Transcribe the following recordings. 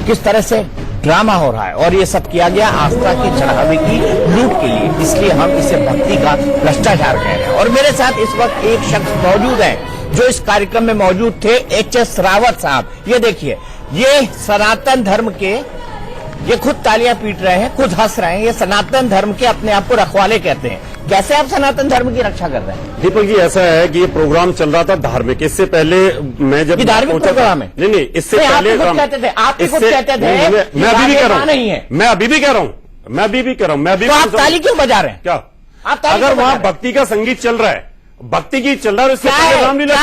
किस तरह से ड्रामा हो रहा है और ये सब किया गया आस्था की चढ़ावे की लूट के लिए, इसलिए हम इसे भक्ति का भ्रष्टाचार कह रहे हैं। और मेरे साथ इस वक्त एक शख्स मौजूद है जो इस कार्यक्रम में मौजूद थे, एच.एस. रावत साहब। ये देखिए, ये सनातन धर्म के, ये खुद तालियां पीट रहे हैं, खुद हंस रहे हैं। ये सनातन धर्म के अपने आप को रखवाले कहते हैं। कैसे आप सनातन धर्म की रक्षा कर रहे हैं? दीपक जी, ऐसा है कि ये प्रोग्राम चल रहा था धार्मिक। इससे पहले मैं जब धार्मिक प्रोग्राम है, नहीं, इससे पहले आप कहते थे, आप कहते थे, मैं अभी भी कह रहा हूँ, नहीं है, मैं अभी भी कह रहा हूँ, मैं अभी भी कह रहा हूँ, मैं अभी। तो आप ताली क्यों बजा रहे हैं? क्या अगर वहाँ भक्ति का संगीत चल रहा है, भक्ति की चल रहा है, इससे पहले रामलीला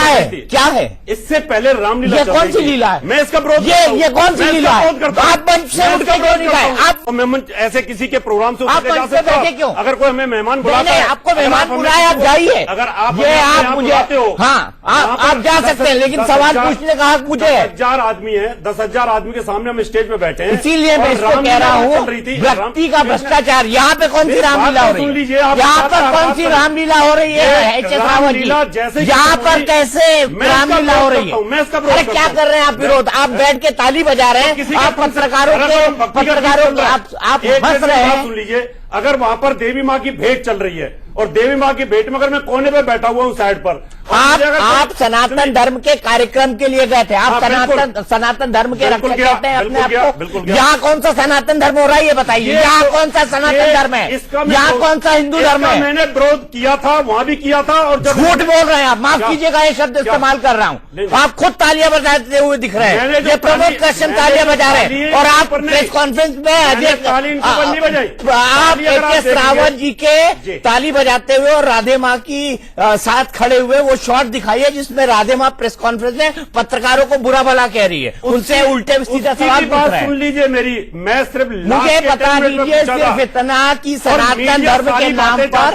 क्या है? इससे पहले रामलीला ये कौन सी लीला है? मैं इसका विरोध, ये कौन सी लीला है? आप मंच से उठ के क्यों नहीं गए? आप मंच ऐसे किसी के प्रोग्राम से आप मंच से बैठे क्यों? अगर कोई हमें मेहमान बुलाता है, आपको मेहमान बुलाया, आप जाइए। अगर आप ये आप मुझे, हाँ, आप जा सकते हैं, लेकिन सवाल पूछने का हक मुझे है। 10,000 आदमी है, 10,000 आदमी के सामने हम स्टेज पे बैठे हैं, इसीलिए मैं इसको कह रहा हूँ, भक्ति का भ्रष्टाचार। यहाँ पे कौन सी रामलीला हो रही है? यहाँ पर कौन सी रामलीला हो रही है? एच.एस. रावत जी, यहाँ पर कैसे रामलीला हो रही है? अरे क्या कर रहे हैं आप? विरोध, आप बैठ के ताली बजा रहे हैं, आप पत्रकारों आप हंस रहे हैं। सुन लीजिए, अगर वहां पर देवी माँ की भेंट चल रही है और देवी माँ की भेंट में अगर मैं कोने पे बैठा हुआ हूँ साइड पर, आप सनातन धर्म के कार्यक्रम के लिए गए थे, आप सनातन धर्म के रक्षक कहते हैं अपने आप को। यहाँ कौन सा सनातन धर्म हो रहा है ये बताइए? यहाँ कौन सा सनातन धर्म है? यहाँ कौन सा हिंदू धर्म है? मैंने विरोध किया था, वहाँ भी किया था। और झूठ बोल रहे हैं आप, माफ कीजिएगा ये शब्द इस्तेमाल कर रहा हूँ। आप खुद तालियां बजाते हुए दिख रहे हैं, ये प्रमोद कश्यप तालियां बजा रहे हैं, और आप प्रेस कॉन्फ्रेंस में आप एच.एस. रावत जी के ताली बजाते हुए और राधे माँ की साथ खड़े हुए वो शॉट दिखाइए जिसमें राधे माँ प्रेस कॉन्फ्रेंस में पत्रकारों को बुरा भला कह रही है, उनसे उल्टे सीधा सवाल पूछ रहे हैं। सुन लीजिए मेरी, मैं सिर्फ मुझे बता दीजिए सिर्फ इतना कि सनातन धर्म के नाम पर,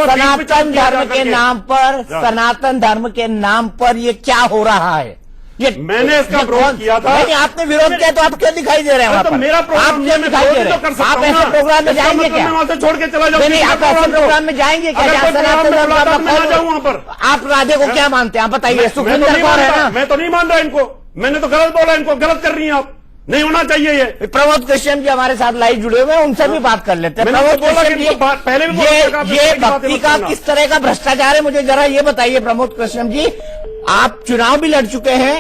सनातन धर्म के नाम पर, सनातन धर्म के नाम पर ये क्या हो रहा है? ये मैंने इसका विरोध किया था। नहीं, आपने विरोध किया तो आप क्यों दिखाई दे रहे हैं? तो मेरा आप क्यों दिखाई दे रहे हैं? आप ऐसे प्रोग्राम में जाएंगे क्या? वहां से छोड़ के चला जाऊंगा। नहीं, आप ऐसे प्रोग्राम में जाएंगे क्या? सनातन धर्म का वहां पर आप राधे को क्या मानते हैं? आप बताइए। सुखविंदर कौर है ना? मैं तो नहीं मान रहा इनको, मैंने तो गलत बोला, इनको गलत कर रही हैं आप, नहीं होना चाहिए ये। प्रमोद कश्यप जी हमारे साथ लाइव जुड़े हुए हैं, उनसे भी बात कर लेते हैं। प्रमोद कश्यप जी, पहले भी ये भक्ति का किस तरह का भ्रष्टाचार है, मुझे जरा ये बताइए। प्रमोद कश्यप जी, आप चुनाव भी लड़ चुके हैं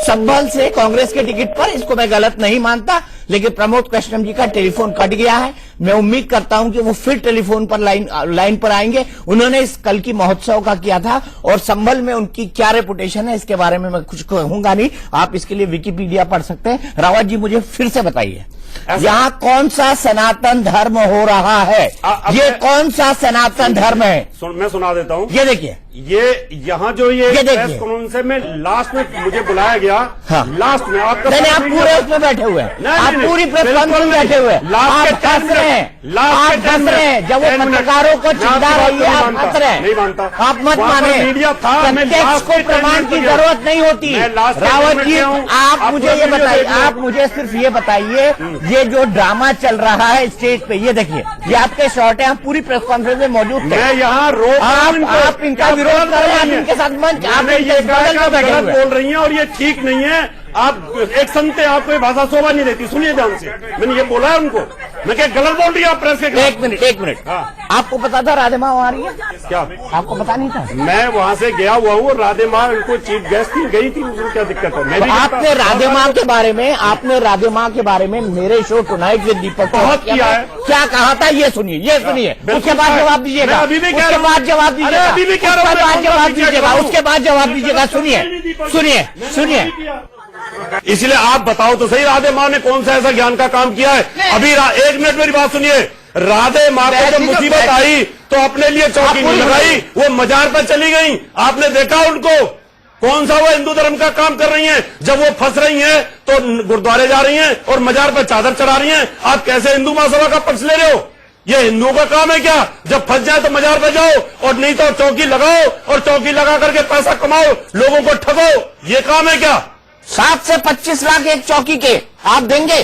संभल से कांग्रेस के टिकट पर, इसको मैं गलत नहीं मानता, लेकिन प्रमोद कश्यप जी का टेलीफोन कट गया है। मैं उम्मीद करता हूं कि वो फिर टेलीफोन पर लाइन पर आएंगे। उन्होंने इस कल की महोत्सव का किया था और संभल में उनकी क्या रेपुटेशन है इसके बारे में मैं कुछ कहूंगा नहीं, आप इसके लिए विकिपीडिया पढ़ सकते हैं। रावत जी, मुझे फिर से बताइए, यहाँ कौन सा सनातन धर्म हो रहा है? ये कौन सा सनातन धर्म है? मैं सुना देता हूँ। ये देखिए, ये यहाँ जो ये प्रेस कॉन्फ्रेंस में लास्ट में मुझे बुलाया गया, लास्ट में आपका, नहीं, आप पूरे उसमें बैठे हुए हैं, आप पूरी प्रेस कॉन्फ्रेंस में बैठे हुए हैं, आप हंस रहे हैं, आप हंस रहे हैं। जब वो पत्रकारों को चिढ़ा रही है आप हंस रहे हैं। नहीं मानता, आप मत माने, मीडिया था, प्रत्यक्ष को प्रमाण की जरूरत नहीं होती। रावत जी, आप मुझे ये बताइए, आप मुझे सिर्फ ये बताइए, ये जो ड्रामा चल रहा है स्टेज पे, ये देखिए, ये आपके शॉट है, हम पूरी प्रेस कॉन्फ्रेंस में मौजूद थे। मैं यहाँ आप इनका विरोध कर रहे हैं, इनके साथ मंच, आप गलत बोल रही हैं और ये ठीक नहीं है। आप एक संत है, आपको ये भाषा शोभा नहीं देती, सुनिए ध्यान से, मैंने ये बोला है उनको, मैं क्या गलत बोल रही हूँ आप प्रेस के? एक मिनट, आपको पता था राधे माँ वहाँ आ रही है? क्या आपको पता नहीं था? मैं वहाँ से गया हुआ हूँ, राधे माँ उनको चीफ गेस्ट थी, गई थी, उसमें क्या दिक्कत है? तो आपने राधे माँ के बारे में, मेरे शो टुनाइट विद दीपक बहुत किया है। क्या कहा था ये सुनिए, उसके बाद जवाब दीजिएगा, उसके बाद जवाब दीजिएगा, सुनिए। इसलिए आप बताओ तो सही, राधे माँ ने कौन सा ऐसा ज्ञान का काम किया है? अभी 1 मिनट मेरी बात सुनिए। राधे माँ को जब मुसीबत आई तो अपने लिए चौकी नहीं लगाई, वो मजार पर चली गई। आपने देखा उनको कौन सा वो हिंदू धर्म का काम कर रही हैं? जब वो फंस रही हैं तो गुरुद्वारे जा रही हैं और मजार पर चादर चढ़ा रही हैं। आप कैसे हिंदू महासभा का पक्ष ले रहे हो? ये हिंदुओं का काम है क्या? जब फंस जाए तो मजार पर जाओ, और नहीं तो चौकी लगाओ और चौकी लगा करके पैसा कमाओ, लोगों को ठगो, ये काम है क्या? 7 से 25 लाख एक चौकी के आप देंगे?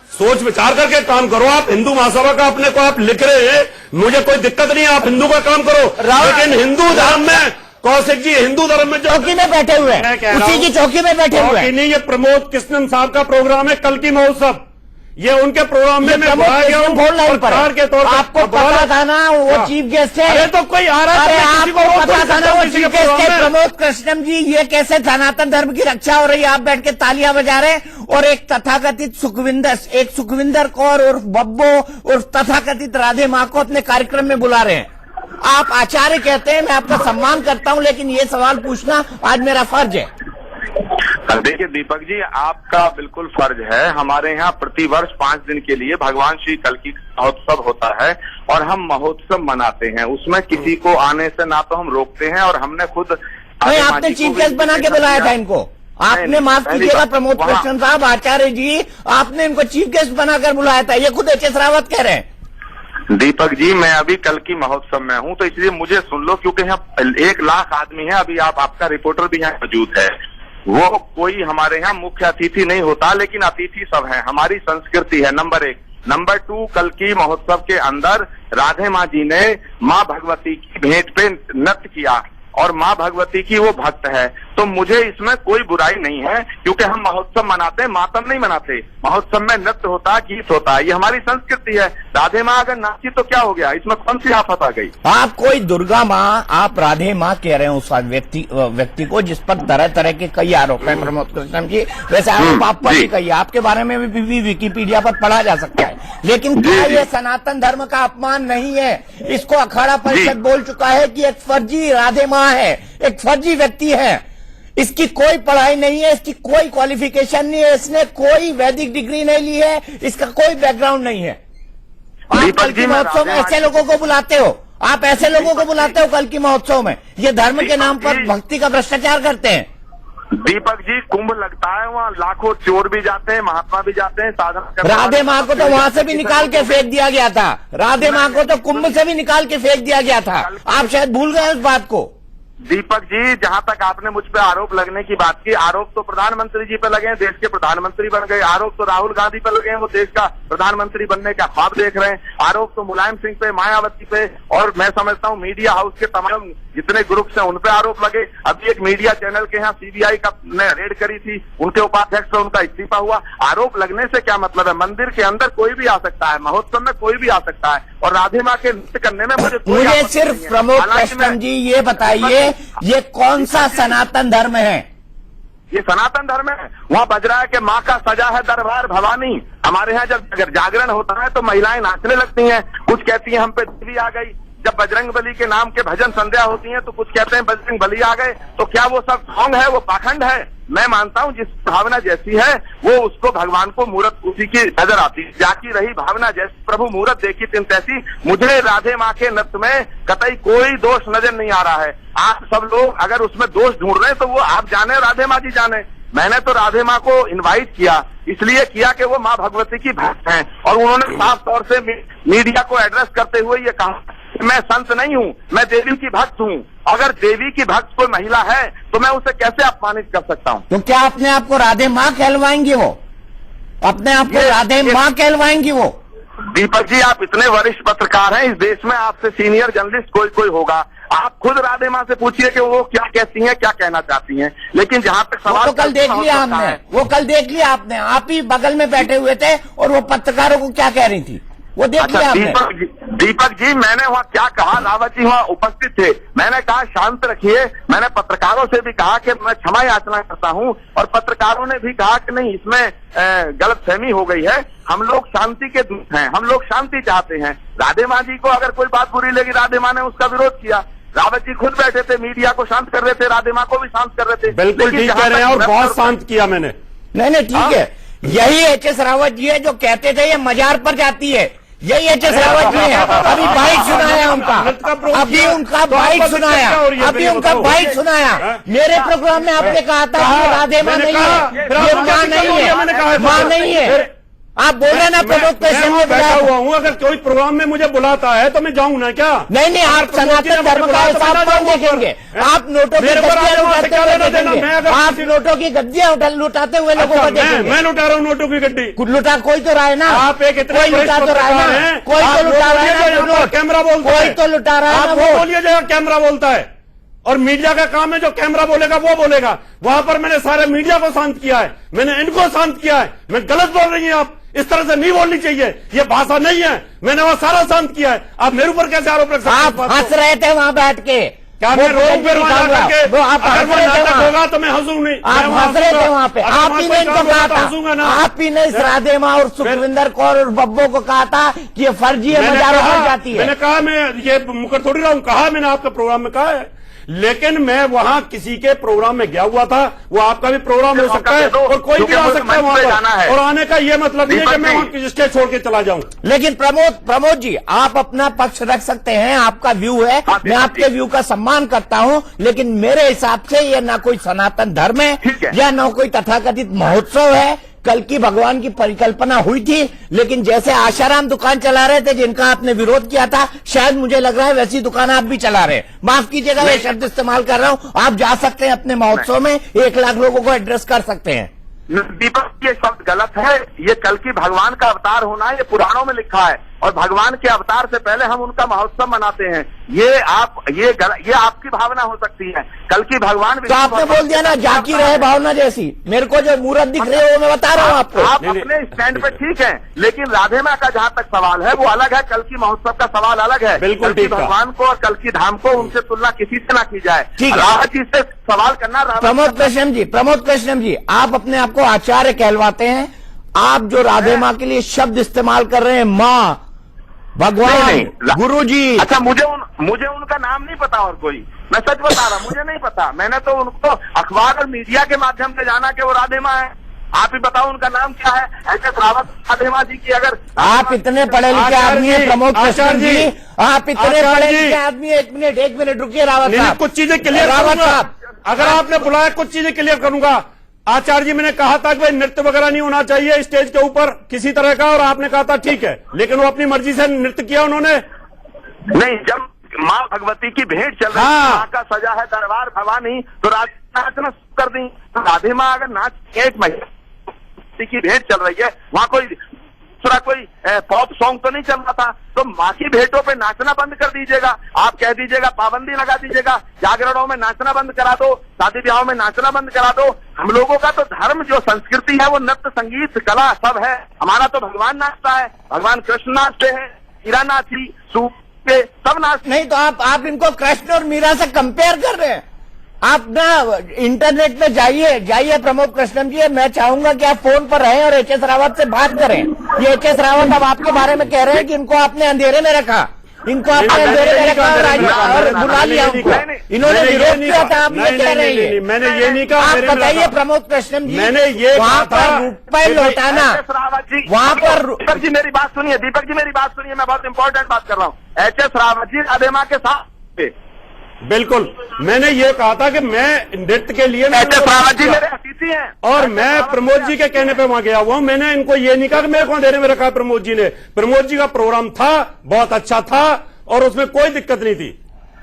सोच विचार करके काम करो। आप हिंदू महासभा का अपने को आप लिख रहे हैं, मुझे कोई दिक्कत नहीं है, आप हिंदू का काम करो, लेकिन हिंदू धर्म में कौशिक जी हिंदू धर्म में जो चौकी में बैठे हुए हैं, मैं कह रहा उसी हूं, की चौकी में बैठे हुए हैं। नहीं, ये प्रमोद कृष्णन साहब का प्रोग्राम है कल की महोत्सव, ये उनके प्रोग्राम में मैं बुलाया गया हूं फोन लाइन पर सरकार के तौर पर। आपको पता था ना वो चीफ गेस्ट है। अरे तो कोई आ रहा अरे है, आपको पता था ना वो चीफ गेस्ट है प्रमोद कृष्णन जी। ये कैसे सनातन धर्म की रक्षा हो रही है? आप बैठ के तालियां बजा रहे हैं और एक तथाकथित सुखविंदर कौर और बब्बो और तथाकथित राधे मां को अपने कार्यक्रम में बुला रहे हैं। आप आचार्य कहते हैं, मैं आपका सम्मान करता हूं, लेकिन ये सवाल पूछना आज मेरा फर्ज है। देखिए दीपक जी, आपका बिल्कुल फर्ज है। हमारे यहाँ प्रतिवर्ष 5 दिन के लिए भगवान श्री कल्की महोत्सव होता है और हम महोत्सव मनाते हैं। उसमें किसी को आने से ना तो हम रोकते हैं और हमने खुद नहीं, आपने चीफ गेस्ट बना के बुलाया था इनको। आपने माफ कीजिएगा प्रमोद कृष्णन साहब, आचार्य जी, आपने इनको चीफ गेस्ट बनाकर बुलाया था, ये खुद एच.एस. रावत कह रहे हैं। दीपक जी, मैं अभी कल की महोत्सव में हूँ, तो इसलिए मुझे सुन लो, क्योंकि यहाँ 1 लाख आदमी है। अभी आपका रिपोर्टर भी यहाँ मौजूद है। वो कोई हमारे यहाँ मुख्य अतिथि नहीं होता, लेकिन अतिथि सब है। हमारी संस्कृति है, नंबर 1। नंबर 2, कल की महोत्सव के अंदर राधे माँ जी ने माँ भगवती की भेंट पे नृत्य किया और माँ भगवती की वो भक्त है। तो मुझे इसमें कोई बुराई नहीं है, क्योंकि हम महोत्सव मनाते हैं, मातम नहीं मनाते। महोत्सव में नृत्य होता है, गीत होता है, ये हमारी संस्कृति है। राधे माँ अगर नाची तो क्या हो गया? इसमें कौन सी आफत आ गई? आप कोई दुर्गा माँ, आप राधे माँ कह रहे हैं उस व्यक्ति को जिस पर तरह तरह के कई आरोप हैं प्रमोद कृष्णन जी। वैसे आरोप आप पर भी कही, आपके बारे में भी विकिपीडिया पर पढ़ा जा सकता है, लेकिन क्या ये सनातन धर्म का अपमान नहीं है? इसको अखाड़ा परिषद बोल चुका है कि एक फर्जी राधे माँ है, एक फर्जी व्यक्ति है, इसकी कोई पढ़ाई नहीं है, इसकी कोई क्वालिफिकेशन नहीं है, इसने कोई वैदिक डिग्री नहीं ली है, इसका कोई बैकग्राउंड नहीं है। आप कल की महोत्सव में ऐसे लोगों को बुलाते हो, आप ऐसे लोगों को बुलाते हो कल की महोत्सव में, ये धर्म के नाम पर भक्ति का भ्रष्टाचार करते हैं। दीपक जी, कुंभ लगता है, वहाँ लाखों चोर भी जाते हैं, महात्मा भी जाते हैं, साधना। राधे माँ को तो वहां से भी निकाल के फेंक दिया गया था, राधे माँ को तो कुंभ से भी निकाल के फेंक दिया गया था। आप शायद भूल गए उस बात को। दीपक जी, जहां तक आपने मुझ पे आरोप लगने की बात की, आरोप तो प्रधानमंत्री जी पे लगे हैं, देश के प्रधानमंत्री बन गए। आरोप तो राहुल गांधी पे लगे हैं, वो देश का प्रधानमंत्री बनने का ख्वाब देख रहे हैं। आरोप तो मुलायम सिंह पे, मायावती पे, और मैं समझता हूं मीडिया हाउस के तमाम जितने ग्रुप्स हैं उन पे आरोप लगे। अभी एक मीडिया चैनल के यहाँ सीबीआई का ने रेड करी थी, उनके उपाध्यक्ष पे उनका इस्तीफा हुआ। आरोप लगने से क्या मतलब है? मंदिर के अंदर कोई भी आ सकता है, महोत्सव में कोई भी आ सकता है, और राधे माँ के नृत्य करने में मुझे सिर्फ प्रमोद कृष्णन जी ये बताइए, ये कौन सा सनातन धर्म है? ये सनातन धर्म है। वहाँ बज रहा है कि माँ का सजा है दरबार भवानी। हमारे यहाँ जब जागरण होता है तो महिलाएं नाचने लगती हैं, कुछ कहती हैं हम पे देवी आ गई। जब बजरंग बली के नाम के भजन संध्या होती है तो कुछ कहते हैं बजरंग बली आ गए। तो क्या वो सब ढोंग है? वो पाखंड है? मैं मानता हूं जिस भावना जैसी है वो उसको भगवान को मूर्त उसी की नजर आती है। जाकी रही भावना जैसी प्रभु मूर्त देखी तिन तैसी। मुझे राधे माँ के नृत्य में कतई कोई दोष नजर नहीं आ रहा है। आप सब लोग अगर उसमें दोष ढूंढ रहे हैं तो वो आप जाने, राधे माँ जी जाने। मैंने तो राधे माँ को इनवाइट किया, इसलिए किया कि वो माँ भगवती की भक्त हैं, और उन्होंने साफ तौर से मीडिया को एड्रेस करते हुए ये कहा, मैं संत नहीं हूँ, मैं देवी की भक्त हूँ। अगर देवी की भक्त कोई महिला है तो मैं उसे कैसे अपमानित कर सकता हूँ? तो क्या अपने आप को राधे माँ कहलवाएंगी वो? अपने आप को राधे माँ कहलवाएंगी वो? दीपक जी, आप इतने वरिष्ठ पत्रकार हैं, इस देश में आपसे सीनियर जर्नलिस्ट कोई होगा। आप खुद राधे माँ से पूछिए कि वो क्या कहती हैं, क्या कहना चाहती हैं। लेकिन जहाँ तक सवाल, तो कल देख लिया हमने, वो कल देख लिया आपने, आप ही बगल में बैठे हुए थे और वो पत्रकारों को क्या कह रही थी वो देख लिया आपने। दीपक जी, मैंने वहाँ क्या कहा? रावत जी वहाँ उपस्थित थे। मैंने कहा शांत रखिए। मैंने पत्रकारों से भी कहा कि मैं क्षमा याचना करता हूँ, और पत्रकारों ने भी कहा कि नहीं, इसमें गलतफहमी हो गई है। हम लोग शांति के दूत हैं, हम लोग शांति चाहते हैं। राधे माँ जी को अगर कोई बात बुरी लगी, राधे माँ ने उसका विरोध किया। रावत जी खुद बैठे थे, मीडिया को शांत कर रहे थे, राधे माँ को भी शांत कर रहे थे। बिल्कुल ठीक कह रहे हैं, और बहुत शांत किया मैंने। नहीं ठीक है, यही एच.एस. रावत जी है जो कहते थे ये मजार पर जाती है। यही एच.एस. रावत जी है। अभी बाइट सुनाया उनका, अभी उनका बाइट सुनाया, अभी उनका बाइट सुनाया। मेरे प्रोग्राम में आपने कहा था कि राधे माँ नहीं है, ये माँ नहीं है, माँ नहीं है। आप बोल रहे ना प्रमोद कृष्णन में बैठा हुआ हूँ, अगर कोई प्रोग्राम में मुझे बुलाता है तो मैं जाऊँ ना क्या? नहीं, आप सनातन धर्म का हिसाब कौन देखेंगे? आप नोटों की गद्दियां लुटाते हुए देखेंगे, आप नोटों की गद्दियां लुटाते हुए लोगों को देखेंगे। मैं लुटा रहा हूँ नोटों की गड्डी? लुटा कोई तो रहा है ना, आप एक इतने कोई लुटा तो रहा है ना, कोई तो लुटा रहा है ना, कैमरा बोलता कोई तो लुटा रहा है ना। वो बोलिए जगह कैमरा बोलता है, और मीडिया का काम है जो कैमरा बोलेगा वो बोलेगा। वहां पर मैंने सारे मीडिया को शांत किया है, मैंने इनको शांत किया है। मैं गलत बोल रही हैं आप, इस तरह से नहीं बोलनी चाहिए, ये भाषा नहीं है। मैंने वहां सारा शांत किया है, आप मेरे ऊपर कैसे आरोप रख सकते हैं? आप हंस रहे थे वहां बैठ के, क्या मैं रोक फिर वहां जाकर के? अगर वो नाटक होगा तो मैं हंसूं नहीं, आप हंस रहे थे वहां पे। आप ही ने इनको कहा हंसूंगा ना। था, आप ही ने इस राधे माँ और सुखविंदर कौर और बब्बो को कहा था कि ये फर्जी है, मजारों पर जाती है। मैंने कहा, मैं ये मुकर थोड़ी रहा हूं, कहा मैंने आपके प्रोग्राम में कहा है। लेकिन मैं वहां किसी के प्रोग्राम में गया हुआ था, वो आपका भी प्रोग्राम हो सकता है और कोई भी आ सकता है वहां पर, और आने का ये मतलब नहीं है कि मैं वहां स्टेज छोड़ के चला जाऊं। लेकिन प्रमोद जी, आप अपना पक्ष रख सकते हैं, आपका व्यू है, मैं आपके व्यू का सम्मान करता हूं, लेकिन मेरे हिसाब से ये ना कोई सनातन धर्म है या ना कोई तथाकथित महोत्सव है। कल की भगवान की परिकल्पना हुई थी, लेकिन जैसे आशाराम दुकान चला रहे थे जिनका आपने विरोध किया था, शायद मुझे लग रहा है वैसी दुकान आप भी चला रहे हैं। माफ कीजिएगा, ये शब्द इस्तेमाल कर रहा हूं। आप जा सकते हैं अपने महोत्सव में, 1 लाख लोगों को एड्रेस कर सकते हैं। दीपक, ये शब्द गलत है। ये कल की भगवान का अवतार होना है, ये पुराणों में लिखा है, और भगवान के अवतार से पहले हम उनका महोत्सव मनाते हैं। ये आपकी भावना हो सकती है। कल की भगवान तो आपने बोल दिया ना, जाकी रहे भावना जैसी। मेरे को जो मूर्त दिख रही है वो मैं बता रहा हूँ आपको। आप अपने स्टैंड पे ठीक है, लेकिन राधे माँ का जहाँ तक सवाल है वो अलग है, कल की महोत्सव का सवाल अलग है। बिल्कुल कल की भगवान को और कल की धाम को उनसे तुलना किसी से ना की जाए। ठीक है, रावत जी से सवाल करना। प्रमोद कृष्णम जी, आप अपने आप को आचार्य कहलवाते हैं। आप जो राधे माँ के लिए शब्द इस्तेमाल कर रहे हैं, माँ, भगवान, गुरु जी। अच्छा, मुझे उनका नाम नहीं पता, और कोई, मैं सच बता रहा, मुझे नहीं पता। मैंने तो उनको अखबार और मीडिया के माध्यम से जाना कि वो राधे माँ है। आप ही बताओ उनका नाम क्या है? ऐसे रावत राधे माँ जी की अगर आप इतने पढ़े लिखे आदमी हैं प्रमोद कृष्ण जी, आप इतने पढ़े लिखे आदमी हैं। 1 मिनट रुकिए रावत साहब, कुछ चीजें क्लियर रावत साहब, अगर आपने बुलाया कुछ चीजें क्लियर करूंगा। आचार्य जी, मैंने कहा था कि भाई नृत्य वगैरह नहीं होना चाहिए स्टेज के ऊपर किसी तरह का, और आपने कहा था ठीक है, लेकिन वो अपनी मर्जी से नृत्य किया उन्होंने। नहीं, जब माँ भगवती की भेंट चल रही है, माँ का सजा है दरबार भवानी, तो नाचना कर दी। तो राधे माँ अगर नाच, एक महिला की भेंट चल रही है, वहाँ कोई दूसरा कोई पॉप सॉन्ग तो नहीं चल रहा था, तो माँ की भेंटों पे नाचना बंद कर दीजिएगा। आप कह दीजिएगा, पाबंदी लगा दीजिएगा, जागरणों में नाचना बंद करा दो, शादी ब्याहों में नाचना बंद करा दो। हम लोगों का तो धर्म, जो संस्कृति है, वो नृत्य, संगीत, कला सब है। हमारा तो भगवान नाचता है, भगवान कृष्ण नाचते हैं, मीरा नाची, सूपे सब नाचते। नहीं तो आप इनको कृष्ण और मीरा से कंपेयर कर रहे हैं। आप ना इंटरनेट पे जाइए प्रमोद कृष्णन जी, मैं चाहूंगा कि आप फोन पर रहें और एच.एस. रावत से बात करें। ये एच.एस. रावत अब आपके बारे में कह रहे हैं कि इनको आपने अंधेरे में रखा, इनको आपने अंधेरे में रखा और बुला लिया उनको। इन्होंने विरोध किया था, आप ये कह रहे हैं। मैंने ये नहीं कहा। आप बताइए प्रमोद कृष्णन जी, मैंने ये वहाँ पर रुपए लौटाना, वहाँ पर दीपक जी मेरी बात सुनिए, मैं बहुत इंपॉर्टेंट बात कर रहा हूँ। एच.एस. रावत जी राधे माँ के साथ, बिल्कुल, मैंने ये कहा था कि मैं नृत्य के लिए रावत जी मेरे अतिथि हैं, और मैं प्रमोद जी के कहने पे वहां गया हुआ हूं। मैंने इनको ये नहीं कहा कि मेरे को अंधेरे में रखा प्रमोद जी ने। प्रमोद जी का प्रोग्राम था, बहुत अच्छा था, और उसमें कोई दिक्कत नहीं थी,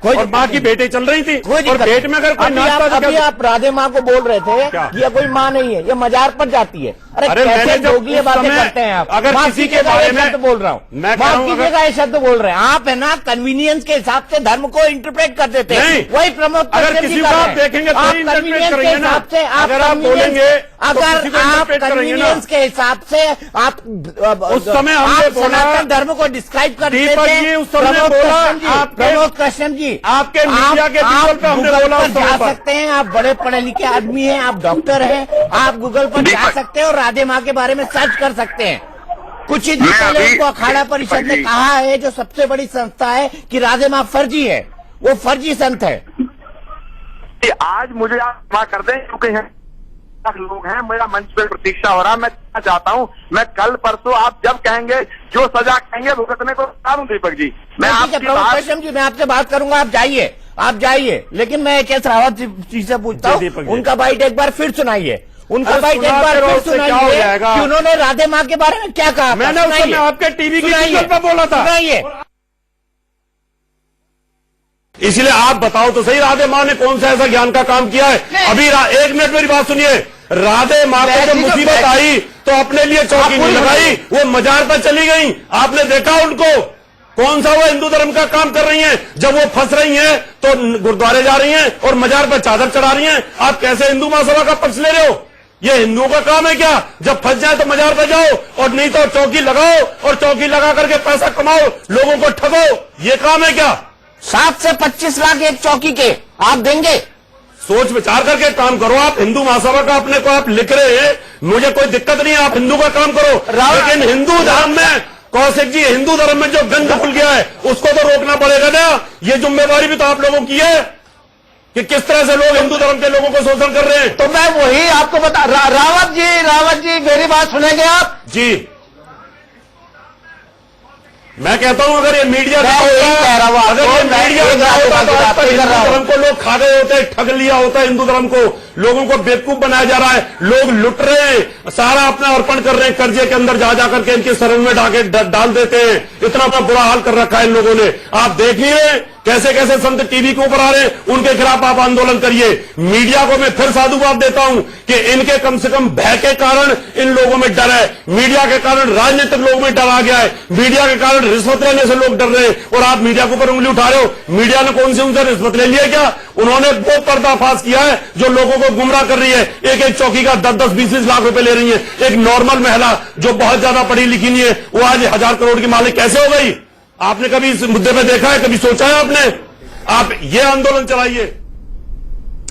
और माँ की बेटी चल रही थी, और पेट में अगर कोई नाचता था। अभी आप राधे माँ को बोल रहे थे ये कोई माँ नहीं है, ये मजार पर जाती है। अरे कैसे जोगली बातें करते हैं आप? अगर किसी के बारे में शब्द बोल रहा हूँ, माफ कीजिएगा ये शब्द बोल रहे हैं आप, है ना, कन्वीनियंस के हिसाब से धर्म को इंटरप्रेट कर देते हैं। वही प्रमोद अगर किसी को आप देखेंगे तो कन्वीनियंस के हिसाब से, अगर आप बोलेंगे, अगर आप कन्वीनियंस के हिसाब से आप उस समय हमने सनातन धर्म को डिस्क्राइब कर देते हैं। उस समय बोला प्रमोद कृष्णन जी, आपके मीडिया के गूगल पे हमने बोला, जा सकते हैं, आप बड़े पढ़े लिखे आदमी हैं, आप डॉक्टर हैं, आप गूगल पर जा सकते हैं और राधे माँ के बारे में सर्च कर सकते हैं। कुछ ही दिन पहले उनको अखाड़ा परिषद ने कहा है, जो सबसे बड़ी संस्था है, कि राधे माँ फर्जी है, वो फर्जी संत है। आज मुझे आप क्षमा कर दें, क्योंकि लोग हैं, मेरा मंच पे प्रतीक्षा हो रहा, मैं चाहता हूं, मैं कल परसों आप जब कहेंगे, जो सजा कहेंगे भुगतने को तैयार हूं। दीपक जी, मैं आपसे बात करूंगा, आप जाइए, लेकिन मैं एच.एस. रावत जी से पूछता हूँ, उनका बाइट एक बार फिर सुनाइए, उनका बाइट एक बार फिर सुनाइए कि उन्होंने राधे माँ के बारे में क्या कहा। मैंने उस समय आपके टीवी की चैनल पर बोला था। इसलिए आप बताओ तो सही, राधे माँ ने कौन सा ऐसा ज्ञान का काम किया है? अभी 1 मिनट मेरी बात सुनिए। राधे माँ को जब मुसीबत आई तो अपने लिए चौकी नहीं लगाई, वो मजार पर चली गई। आपने देखा उनको, कौन सा वो हिंदू धर्म का काम कर रही हैं? जब वो फंस रही हैं तो गुरुद्वारे जा रही हैं और मजार पर चादर चढ़ा रही हैं। आप कैसे हिंदू महासभा का पक्ष ले रहे हो? ये हिंदुओं का काम है क्या? जब फंस जाए तो मजार पर जाओ और नहीं तो चौकी लगाओ और चौकी लगा करके पैसा कमाओ, लोगों को ठगो, ये काम है क्या? 7 से 25 लाख एक चौकी के आप देंगे? सोच विचार करके काम करो। आप हिंदू महासभा का अपने को आप लिख रहे हैं, मुझे कोई दिक्कत नहीं है, आप हिंदू का काम करो, लेकिन हिंदू धर्म में कौशिक जी, हिंदू धर्म में जो गंद खुल गया है उसको तो रोकना पड़ेगा ना। ये जिम्मेवारी भी तो आप लोगों की है कि किस तरह से लोग हिंदू धर्म के लोगों को शोषण कर रहे हैं। तो मैं वही आपको बता रावत जी मेरी बात सुनेंगे आप? जी, मैं कहता हूं अगर ये मीडिया मैं यही कह रहा हूं आपको, अगर ये मैं मीडिया एक बात होता तो आज तक कर रहा हिंदू हूं। धर्म को लोग खा गए होते, ठग लिया होता हिंदू धर्म को, लोगों को बेवकूफ बनाया जा रहा है, लोग लुट रहे हैं, सारा अपना अर्पण कर रहे हैं, कर्जे के अंदर जा जाकर के इनके शरण में डाल देते हैं। इतना अपना बुरा हाल कर रखा है इन लोगों ने। आप देखिए कैसे कैसे संत टीवी के ऊपर आ रहे हैं, उनके खिलाफ आप आंदोलन करिए। मीडिया को मैं फिर साधुवाद देता हूं कि इनके कम से कम भय के कारण इन लोगों में डर है, मीडिया के कारण राजनीतिक लोगों में डर आ गया है, मीडिया के कारण रिश्वत लेने से लोग डर रहे हैं और आप मीडिया के ऊपर उंगली उठा रहे हो। मीडिया ने कौन सी उनसे रिश्वत ले लिया क्या? उन्होंने वो पर्दाफाश किया है जो लोगों को गुमराह कर रही है। एक एक चौकी का 10-10, 20-20 लाख रुपए ले रही है। एक नॉर्मल महिला जो बहुत ज्यादा पढ़ी लिखी नहीं है वो आज 1000 करोड़ की मालिक कैसे हो गई? आपने कभी इस मुद्दे पे देखा है? कभी सोचा है आपने? आप ये आंदोलन चलाइए।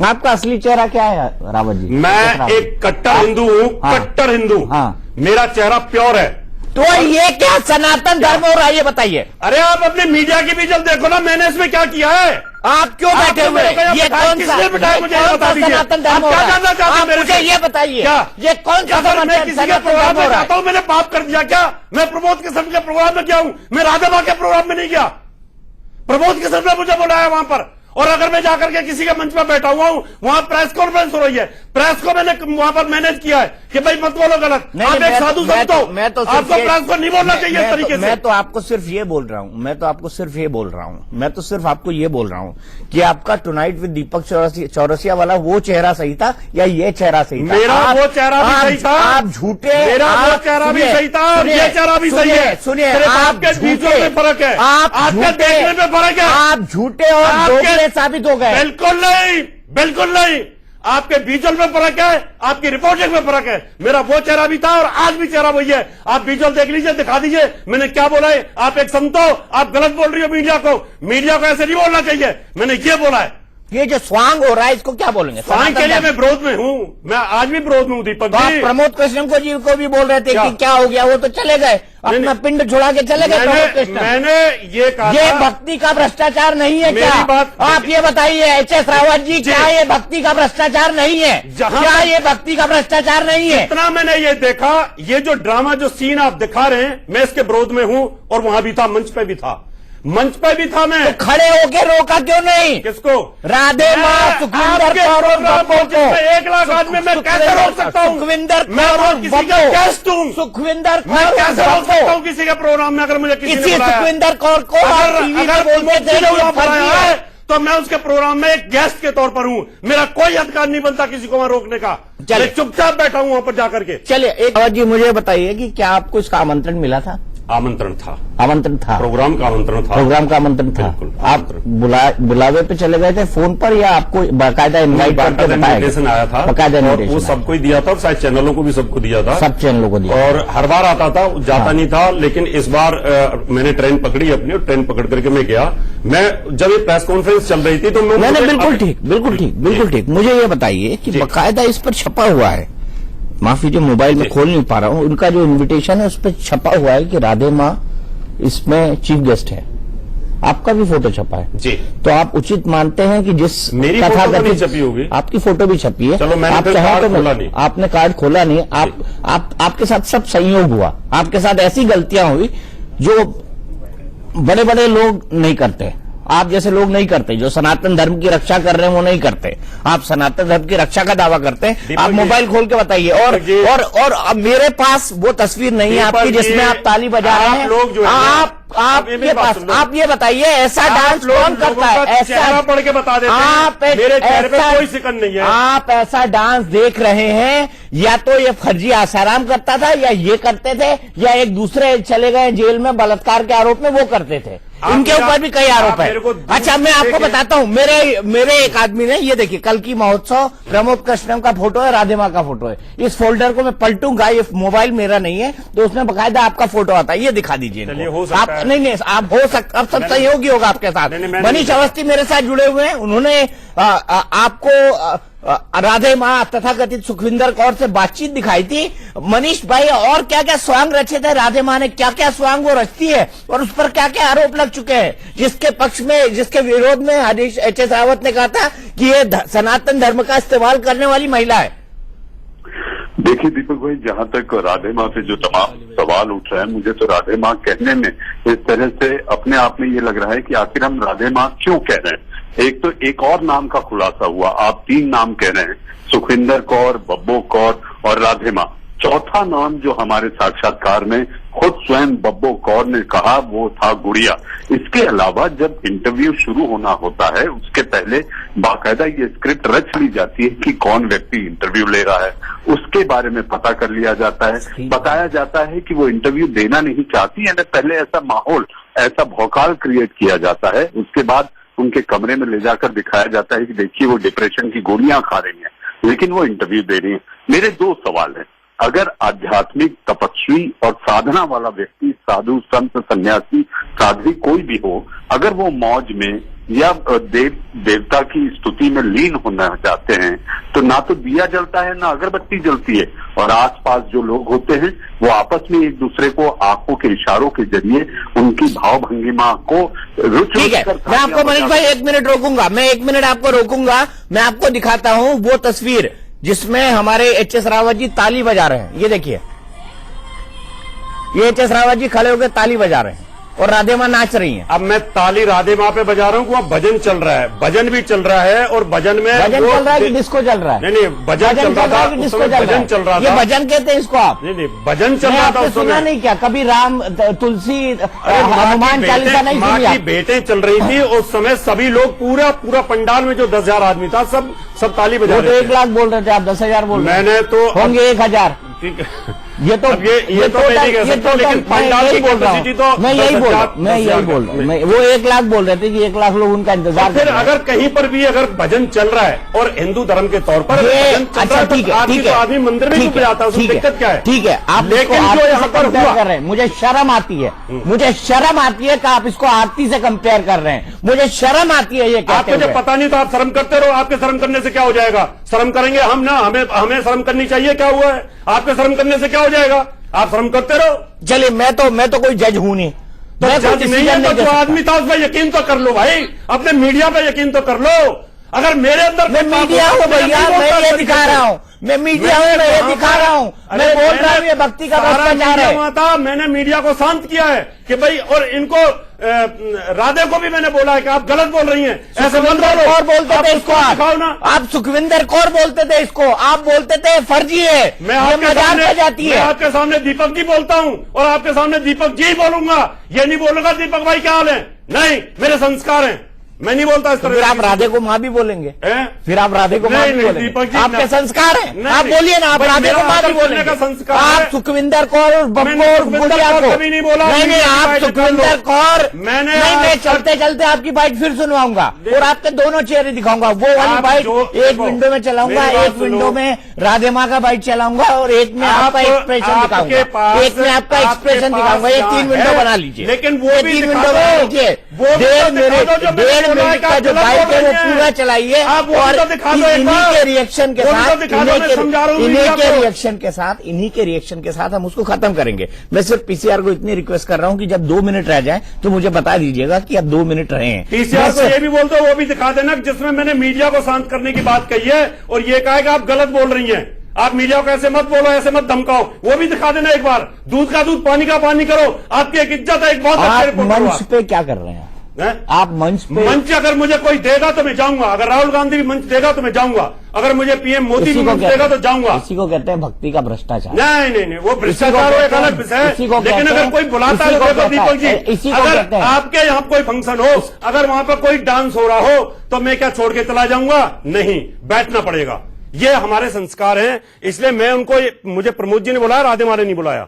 आपका असली चेहरा क्या है रावत जी? मैं एक कट्टर हिंदू हूं, कट्टर हिंदू। मेरा चेहरा प्योर है। तो ये क्या सनातन धर्म हो रहा है ये बताइए? अरे आप अपने मीडिया की भी जब देखो ना, मैंने इसमें क्या किया है। आप क्यों बैठे हुए? ये कौन सा सनातन धर्म हो रहा है? आप मुझे ये बताइए, ये कौन सा किसी के प्रोग्राम में जाता हूं, मैंने पाप कर दिया क्या? मैं प्रमोद किस्म के प्रोग्राम में गया हूं, मैं राधा मां के प्रोग्राम में नहीं गया। प्रमोद किस्म ने मुझे बुलाया वहां पर, और अगर मैं जाकर के किसी के मंच पर बैठा हुआ हूं, वहां प्रेस कॉन्फ्रेंस हो रही है, प्रेस को मैंने वहां पर मैनेज किया है कि भाई मत बोलो गलत। आप एक साधु संत हो, आपको प्रेस को नहीं बोलना चाहिए इस तरीके से। मैं तो आपको सिर्फ ये बोल रहा हूं, मैं तो आपको सिर्फ ये बोल रहा हूं कि आपका टुनाइट विद दीपक चौरसिया वाला वो चेहरा सही था या ये चेहरा सही था? मेरा वो चेहरा भी सही था, आप झूठे, मेरा वो चेहरा भी सही था और ये चेहरा भी सही है। सुनिए, आपके बीचों में फर्क है, आपके देखने में फर्क है, आप झूठे और दोगले साबित हो गए। बिल्कुल नहीं, बिल्कुल नहीं। आपके विजुअल में फर्क है, आपकी रिपोर्टिंग में फर्क है। मेरा वो चेहरा भी था और आज भी चेहरा वही है। आप विजुअल देख लीजिए, दिखा दीजिए मैंने क्या बोला है। आप एक संत हो, आप गलत बोल रही हो मीडिया को। मीडिया को ऐसे नहीं बोलना चाहिए, मैंने ये बोला है। ये जो स्वांग हो रहा है इसको क्या बोलेंगे? स्वांग के लिए मैं विरोध में हूं, मैं आज भी विरोध में हूं दीपक तो जी। आप प्रमोद कृष्णन को भी बोल रहे थे कि क्या हो गया, वो तो चले गए, अपना पिंड छुड़ा के चले गए प्रमोद कृष्णन। मैंने ये कहा, ये भक्ति का भ्रष्टाचार नहीं है क्या? आप ये बताइए HS रावत जी, क्या ये भक्ति का भ्रष्टाचार नहीं है? क्या ये भक्ति का भ्रष्टाचार नहीं है? इतना मैंने ये देखा, ये जो ड्रामा जो सीन आप दिखा रहे हैं, मैं इसके विरोध में हूं और वहां भी था, मंच पे भी था, मंच पे भी था मैं। तो खड़े होके रोका क्यों नहीं? किसको? राधे मां, सुखविंदर कौर और बब्बो को। 1 लाख आदमी मैं कैसे रोक सकता हूँ? सुखविंदर मैं और किसी का गेस्ट हूँ, सुखविंदर मैं कैसे रोक सकता हूँ किसी के प्रोग्राम में? अगर मुझे किसी ने बुलाया, सुखविंदर कौर को अगर बुलाया है तो मैं उसके प्रोग्राम में एक गेस्ट के तौर पर हूँ, मेरा कोई अधिकार नहीं बनता किसी को वहां रोकने का। चलिए चुपचाप बैठा हूँ वहां पर जाकर के। चलिए एक जी मुझे बताइए कि क्या आपको इसका आमंत्रण मिला था? आमंत्रण था, प्रोग्राम का आमंत्रण था, आप बुलावे पे चले गए थे फोन पर या आपको बाकायदा इनवाइट करके इन्विटेशन आया था? बाकायदा वो सबको ही दिया था, शायद चैनलों को भी सबको दिया था, सब चैनलों को दिया, और हर बार आता था, जाता नहीं था। लेकिन इस बार मैंने ट्रेन पकड़ी अपनी, और ट्रेन पकड़ करके मैं गया। मैं जब ये प्रेस कॉन्फ्रेंस चल रही थी तो मैंने बिल्कुल ठीक। मुझे ये बताइए कि बाकायदा इस पर छपा हुआ है, माफी जो मोबाइल में खोल नहीं पा रहा हूं, उनका जो इनविटेशन है उस पर छपा हुआ है कि राधे मां इसमें चीफ गेस्ट है, आपका भी फोटो छपा है जी। तो आप उचित मानते हैं कि जिस मेरी फोटो तो नहीं छपी होगी, आपकी फोटो भी छपी है। चलो मैंने फिर कार्ड खोला नहीं, आपने कार्ड खोला नहीं, आपके साथ सब संयोग हुआ, आपके साथ ऐसी गलतियां हुई जो बड़े बड़े लोग नहीं करते, आप जैसे लोग नहीं करते, जो सनातन धर्म की रक्षा कर रहे हैं वो नहीं करते। आप सनातन धर्म की रक्षा का दावा करते हैं। आप मोबाइल खोल के बताइए। और अब मेरे पास वो तस्वीर नहीं है आपकी जिसमें आप ताली बजा रहे हैं। आप मेरी ये बात पास सुन लो। आप ये बताइए ऐसा आप डांस लोग कौन लोगों करता है? का चेहरा पढ़ के बता देते हैं। आप मेरे चेहरे पे ऐसा- कोई शिकन नहीं है। आप ऐसा डांस देख रहे हैं, या तो ये फर्जी आसाराम करता था, या ये करते थे, या एक दूसरे चले गए जेल में बलात्कार के आरोप में वो करते थे। इनके ऊपर भी कई आरोप है। अच्छा, मैं आपको बताता हूं, मेरे एक आदमी ने, ये देखिए कल की महोत्सव, प्रमोद कृष्णम का फोटो है, राधे मां का फोटो है। इस फोल्डर को मैं पलटूंगा, ये मोबाइल मेरा नहीं है, तो उसमें बकायदा आपका फोटो आता है, ये दिखा दीजिए चलिए, इनको। हो सकता आप है। नहीं, आप हो सकता, अब सब सहयोगी होगा आपके साथ। मैंने मनीष अवस्थी मेरे साथ जुड़े हुए हैं, उन्होंने आपको राधे मां तथाकथित सुखविंदर कौर से बातचीत दिखाई थी। मनीष भाई, और क्या क्या स्वांग रचे थे राधे मां ने, क्या क्या स्वांग वो रचती है, और उस पर क्या क्या आरोप लग चुके हैं, जिसके पक्ष में, जिसके विरोध में हरीश एच.एस. रावत ने कहा था कि ये सनातन धर्म का इस्तेमाल करने वाली महिला है। देखिए दीपक भाई, जहां तक राधे माँ से जो तमाम सवाल उठ रहे हैं, मुझे तो राधे माँ कहने में इस तरह से अपने आप में ये लग रहा है कि आखिर हम राधे माँ क्यों कह रहे हैं। एक तो एक और नाम का खुलासा हुआ, आप 3 नाम कह रहे हैं, सुखविंदर कौर, बब्बो कौर और राधे माँ। चौथा नाम जो हमारे साक्षात्कार में खुद स्वयं बब्बो कौर ने कहा, वो था गुड़िया। इसके अलावा जब इंटरव्यू शुरू होना होता है, उसके पहले बाकायदा ये स्क्रिप्ट रच ली जाती है कि कौन व्यक्ति इंटरव्यू ले रहा है, उसके बारे में पता कर लिया जाता है। बताया जाता है कि वो इंटरव्यू देना नहीं चाहती, यानी पहले ऐसा माहौल, ऐसा भौकाल क्रिएट किया जाता है। उसके बाद उनके कमरे में ले जाकर दिखाया जाता है कि देखिए वो डिप्रेशन की गोलियां खा रही हैं, लेकिन वो इंटरव्यू दे रही हैं। मेरे 2 सवाल हैं। अगर आध्यात्मिक, तपस्वी और साधना वाला व्यक्ति, साधु, संत, सन्यासी, साध्वी कोई भी हो, अगर वो मौज में या देवता की स्तुति में लीन होना चाहते हैं, तो ना तो दिया जलता है, ना अगरबत्ती जलती है, और आसपास जो लोग होते हैं वो आपस में एक दूसरे को आंखों के इशारों के जरिए उनकी भाव भंगिमा को ठीक है, मैं आपको मनीष भाई 1 मिनट रोकूंगा, मैं 1 मिनट आपको रोकूंगा। मैं आपको दिखाता हूं वो तस्वीर जिसमें हमारे एच.एस. रावत जी ताली बजा रहे हैं। ये देखिए, ये एच.एस. रावत जी खड़े होकर ताली बजा रहे हैं और राधे मां नाच रही हैं। अब मैं ताली राधे माँ पे बजा रहा हूँ, वहाँ भजन चल रहा है, भजन भी चल रहा है, और भजन में भजन चल रहा है कि डिस्को चल रहा है? नहीं, भजन चल रहा था, कि उस समय भजन चल रहा था। ये भजन कहते हैं इसको आप? नहीं, भजन चल रहा था आपने उस सुना समय। नहीं क्या कभी? राम, तुलसी, माँ हनुमान चालीसा नहीं माँ सुनी की आप? बेटें चल रही थी उस समय, सभी लोग पूरा पंडाल में जो 10,000 आदमी था, सब ताली बजा वो तो रहे 1 थे। लाख बोल रहे थे, आप 10,000 बोल रहे हैं। मैंने तो होंगे 1,000। ठीक है, ये तो अब ये तो मैं नहीं कह सकता, लेकिन पंडाल की कैपेसिटी तो मैं यही बोल रहा 10,000 हूँ, मैं यही बोल रहा हूँ। वो 1 लाख बोल रहे थे कि 1 लाख लोग उनका इंतजार फिर कर रहे हैं। अगर कहीं पर भी अगर भजन चल रहा है और हिंदू धर्म के तौर पर ये भजन चल रहा अच्छा, है, तो ठीक है, आदमी ठीक तो है, आदमी मंदिर में क्यों ठीक है, जाता है, उसमें ठीक है, दिक्कत क्या है? ठीक है, आप लेकिन इसको जो आरती यहाँ से पर कंपेयर हुआ, कर रहे हैं, मुझे शर्म आती है, मुझे शर्म आती है कि आप इसको आरती से कंपेयर कर रहे हैं। मुझे शर्म आती है ये कहते आपको जब हुए। पता नहीं तो आप शर्म करते रहो। आपके शर्म करने से क्या हो जाएगा? शर्म करेंगे हम ना, हमें शर्म करनी चाहिए। क्या हुआ है? आपके शर्म करने से क्या हो जाएगा? आप शर्म करते रहो। चलिए, मैं तो कोई जज हूं नहीं, तो मैं कोई जज नहीं डिसीजन है, नहीं तो दे जो सकता। आदमी था उस पर यकीन तो कर लो भाई, अपने मीडिया पे यकीन तो कर लो। अगर मेरे अंदर मैं मीडिया हूँ भैया, मैं ये दिखा रहा हूँ, मैं मीडिया हूँ, मैं ये दिखा रहा हूँ, मैं बोल रहा हूँ ये भक्ति का भ्रष्टाचार है। था, मैंने मीडिया को शांत किया है कि भाई, और इनको राधे को भी मैंने बोला है कि आप गलत बोल रही हैं, ऐसे मत बोलो। कौर बोलते थे इसको, दिखाओ ना। आप सुखविंदर कौर बोलते थे इसको, आप बोलते थे फर्जी है, मैं ये आपके मजाक सामने में जाती मैं है। आपके सामने दीपक जी बोलता हूं और आपके सामने दीपक जी बोलूंगा, ये नहीं बोलूंगा दीपक भाई क्या हाल है। नहीं, मेरे संस्कार हैं, मैं नहीं बोलता इस तो तरह। फिर आप राधे को माँ भी बोलेंगे? हैं? फिर आप राधे को माँ नहीं, भी नहीं, बोलेंगे? दीपक जी, आपके संस्कार हैं, नहीं, आप बोलिए ना, आप भाई, राधे को मेरा माँ भी आदर करने बोलेंगे। का संस्कार है। आप सुखविंदर कौर और बब्बू मैंने और सुखविंदर गुड़िया कौर को कभी नहीं बोला। नहीं, मेरी आप बाइट सुखविंदर निकाल लो। कौर, मैंने नहीं, मैं आज तक- चलते चलते आपकी बाइट फिर सुनवाऊंगा देखो, और आपके दोनों चेहरे दिखाऊंगा। वो वाली आप बाइट जो- एक देखो, विंडो में चलाऊंगा, मेरी बात एक विंडो सुनो। में राधे माँ का बाइट चलाऊंगा और एक में आपका एक्सप्रेशन दिखाऊंगा, एक में आपका एक्सप्रेशन दिखाऊंगा। ये 3 विंडो बना लीजिए, लेकिन वो ये भी 3 दिखा विंडो दो। बना लीजिए। वो भी तो 1.5 दिखा दो जो मैंने मिनट बोला है कि का आप जो गलत बाइट बोल है वो रही हैं। पूरा चलाइए आप वो भी और तो दिखा दो एक इन्हीं बार। के रिएक्शन के वो भी तो साथ, दिखा दो, मैं समझा रहा हूँ इन्हीं मीडिया के को। रिएक्शन के साथ, इन्हीं के रिएक्शन के साथ हम उसको खत्म करेंगे। मैं सिर्फ पीसीआर को इतनी रिक्वेस्ट कर रहा हूं कि जब 2 मिनट रह जाए तो मुझे बता दीजिएगा कि अब 2 मिनट रहे हैं। पीसीआर को ये भी बोल दो, वो भी दिखा देना जिसमें मैंने मीडिया को शांत करने की बात कही है और ये कहा है कि आप गलत बोल रही हैं, आप मीडिया को ऐसे मत बोलो, ऐसे मत धमकाओ। वो भी दिखा देना एक बार। दूध का दूध, पानी का पानी करो। आपकी एक इज्जत है, एक बहुत अच्छे आप रिपोर्टर हो मंच पे क्या कर रहे हैं? आप मंच पे मंच अगर मुझे कोई देगा तो मैं जाऊंगा, अगर राहुल गांधी भी मंच देगा तो मैं जाऊंगा, अगर मुझे पीएम मोदी भी मंच देगा तो जाऊंगा। इसी को कहते हैं भक्ति का भ्रष्टाचार। नहीं, वो भ्रष्टाचार एक अलग विषय है, लेकिन अगर कोई बुलाता है तो दीपक जी, अगर आपके यहाँ कोई फंक्शन हो, अगर वहां पर कोई डांस हो रहा हो तो मैं क्या छोड़ के चला जाऊंगा? नहीं, बैठना पड़ेगा। ये हमारे संस्कार हैं, इसलिए मैं उनको, मुझे प्रमोद जी ने बुलाया, राधे माँ ने नहीं बुलाया।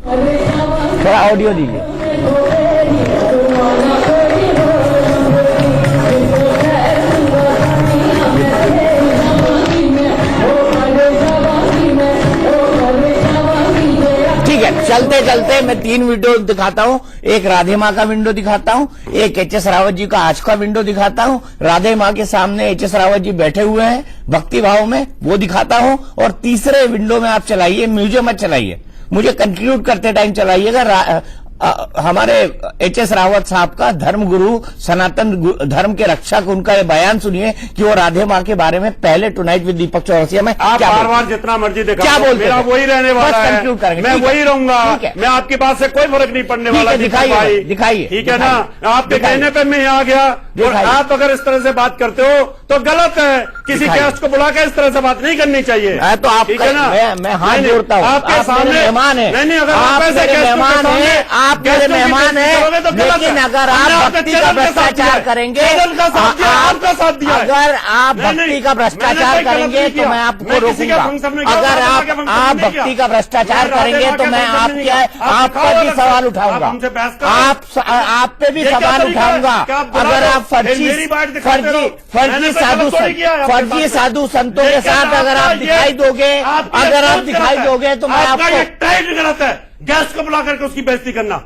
थोड़ा ऑडियो दीजिए। ठीक है, चलते चलते मैं 3 वीडियो दिखाता हूँ। एक राधे माँ का विंडो दिखाता हूँ, एक एच.एस. रावत जी का आज का विंडो दिखाता हूँ। राधे माँ के सामने एच.एस. रावत जी बैठे हुए हैं भक्ति भाव में, वो दिखाता हूँ। और तीसरे विंडो में आप चलाइए, म्यूजियम मत चलाइए, मुझे कंक्लूड करते टाइम चलाइएगा। हमारे एच.एस. रावत साहब का धर्मगुरु, सनातन धर्म के रक्षक, उनका ये बयान सुनिए कि वो राधे माँ के बारे में पहले टुनाइट विद दीपक चौरसिया में आप बार जितना मर्जी देखा, क्या बोलते मेरा वही रहने वाला है, मैं वही रहूंगा, मैं आपकी बात से कोई फर्क नहीं पड़ने वाला। दिखाइए, ठीक है ना? आपके कहने पे मैं यहाँ गया और आप अगर इस तरह से बात करते हो तो गलत है। किसी गेस्ट को बुला के इस तरह से बात नहीं करनी चाहिए। तो आप, ठीक है ना? मैं हाथ जोड़ता हूँ, आपके सामने मेहमान है, नहीं, अगर आप ऐसे मेहमान है, आप मेरे मेहमान है, लेकिन अगर आप भक्ति का भ्रष्टाचार करेंगे, अगर आप भक्ति का भ्रष्टाचार करेंगे तो मैं आपको रोकूंगा। अगर आप भक्ति का भ्रष्टाचार करेंगे तो मैं आप पर भी सवाल उठाऊंगा, आप पे भी सवाल उठाऊंगा। अगर आप फर्जी साधु संतों के साथ अगर आप दिखाई दोगे तो मैं आपको गलत है गैस को बुला करके उसकी बेइज्जती करना,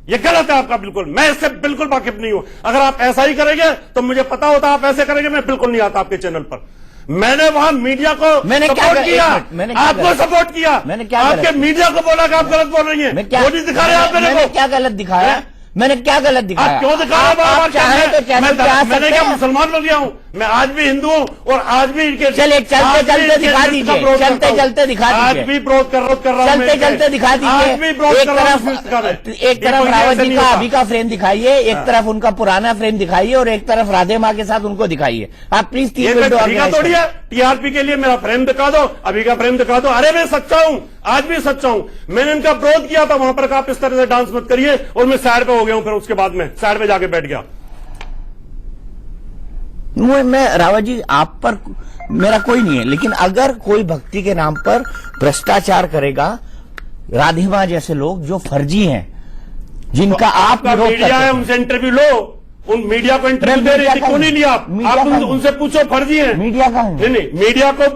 ये गलत है आपका बिल्कुल। मैं इससे बिल्कुल वाकिफ नहीं हूं। अगर आप ऐसा ही करेंगे तो मुझे पता होता आप ऐसे करेंगे, मैं बिल्कुल नहीं आता आपके चैनल पर। मैंने वहां मीडिया को सपोर्ट किया, आपको सपोर्ट किया, मैंने क्या आपके मीडिया को बोला कि आप गलत बोल रही हैं, वो नहीं दिखा रहे आप मेरे को। क्या गलत दिखाया? मैंने क्या गलत दिखाया? आप क्यों दिखा रहे हो? मैंने क्या मुसलमान बन गया हूं? मैं आज भी हिंदू हूं और आज भी इनके चलिए चलते चलते दिखा दीजिए, चलते चलते दिखा दीजिए। आज भी विरोध कर रहा हूं, चलते चलते दिखा दीजिए। एक तरफ रावत जी का अभी का फ्रेम दिखाइए, एक तरफ उनका पुराना फ्रेम दिखाइए और एक तरफ राधे माँ के साथ उनको दिखाइए। आप प्लीज 3 वीडियो थोड़ी है। टीआरपी के लिए मेरा फ्रेम दिखा दो, अभी का फ्रेम दिखा दो। अरे मैं सच्चा हूं, आज भी सच्चा हूं। मैंने इनका विरोध किया था वहां पर, आप इस तरह से डांस मत करिए, और मैं साइड पे हो गया हूं। फिर उसके बाद में साइड पे जाके बैठ गया। मैं रावत जी, आप पर मेरा कोई नहीं है, लेकिन अगर कोई भक्ति के नाम पर भ्रष्टाचार करेगा, राधे माँ जैसे लोग जो फर्जी हैं, जिनका आप विरोध करते मीडिया है, उनसे इंटरव्यू लो। उन मीडिया को इंटरव्यू दे रही थी, क्यों नहीं लिया आप? उनसे पूछो, फर्जी है मीडिया का। नहीं, मीडिया की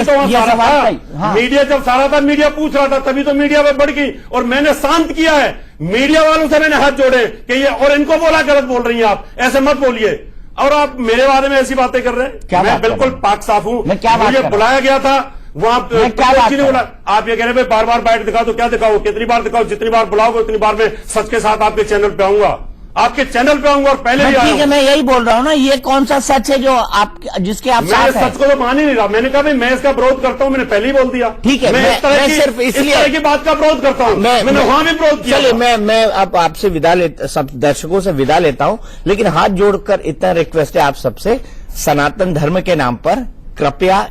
तो वहां सारा था। मीडिया जब सारा था, मीडिया पूछ रहा था, तभी तो मीडिया में बढ़ गई और मैंने शांत किया है। मीडिया वालों से मैंने हाथ जोड़े कि ये, और इनको बोला गलत बोल रही हैं आप, ऐसे मत बोलिए। और आप मेरे बारे में ऐसी बातें कर रहे हैं। मैं बिल्कुल पाक साफ हूं। मुझे बुलाया गया था वहां, ने बोला आप ये कह रहे हैं बार बार बैठ दिखाओ, तो क्या दिखाओ? कितनी बार दिखाओ? जितनी बार बुलाओगे उतनी बार मैं सच के साथ आपके चैनल पे आऊंगा, आपके चैनल पे आऊंगा। और पहले भी ठीक है, मैं यही बोल रहा हूँ ना, ये कौन सा सच है जो आप, जिसके आप मैं सच को तो मान ही नहीं रहा। मैंने कहा मैं इसका विरोध करता हूं, मैंने पहले ही बोल दिया। ठीक है, मैं सिर्फ इस तरह की बात का विरोध करता हूं। मैंने वहां भी विरोध किया। चलिए, मैं अब आपसे विदा सब दर्शकों से विदा लेता हूं, लेकिन हाथ जोड़कर इतना रिक्वेस्ट है आप सबसे, सनातन धर्म के नाम पर कृपया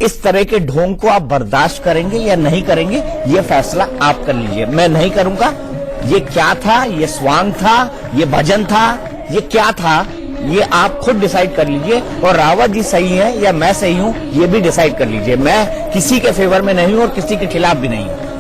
इस तरह के ढोंग को आप बर्दाश्त करेंगे या नहीं करेंगे, ये फैसला आप कर लीजिए। मैं नहीं करूंगा। ये क्या था? ये स्वांग था? ये भजन था? ये क्या था? ये आप खुद डिसाइड कर लीजिए। और रावत जी सही है या मैं सही हूं, ये भी डिसाइड कर लीजिए। मैं किसी के फेवर में नहीं हूं और किसी के खिलाफ भी नहीं हूं।